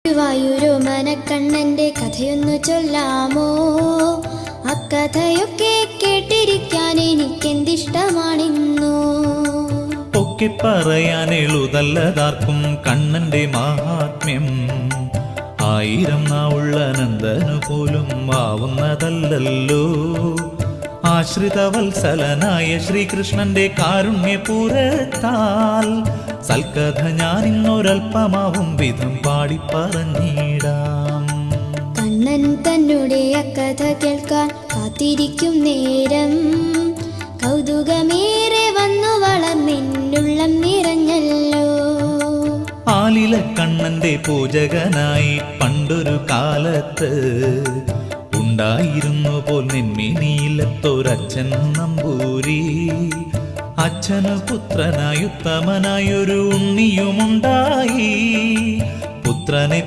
ഗുരുവായൂരോ മനക്കണ്ണന്റെ കഥയൊന്നു ചൊല്ലാമോ? അക്കഥയൊക്കെ കേട്ടിരിക്കാൻ എനിക്കെന്തിഷ്ടമാണിന്നു. ഒക്കെ പറയാൻ എളുതല്ലതാർക്കും കണ്ണന്റെ മാഹാത്മ്യം. 1000 നാവുള്ള നന്ദനു പോലും ആവുന്നതല്ലല്ലോ. ആശ്രിതവത്സലനായ ശ്രീകൃഷ്ണന്റെ കാരുണ്യപൂരത്താൽ സൽക്കഥ ഞാനിന്നൊരൽപ്പമാവും വിധം പാടിപ്പറഞ്ഞിടാം. കണ്ണൻ തന്നുടെ അക്കഥ കേൾക്കാൻ കാത്തിരിക്കും നേരം കൗതുകമേറെ വന്നു വളർന്നെന്നുള്ളം നിറഞ്ഞല്ലോ. ആലില കണ്ണന്റെ പൂജകനായി പണ്ടൊരു കാലത്ത് ഉണ്ടായിരുന്നു പോൽ നെന്മിനിയിലത്തൊരച്ഛൻ നമ്പൂരി. അച്ഛനു പുത്രനായുത്തമനായൊരു ഉണ്ണിയുമുണ്ടായി. പുത്രനെ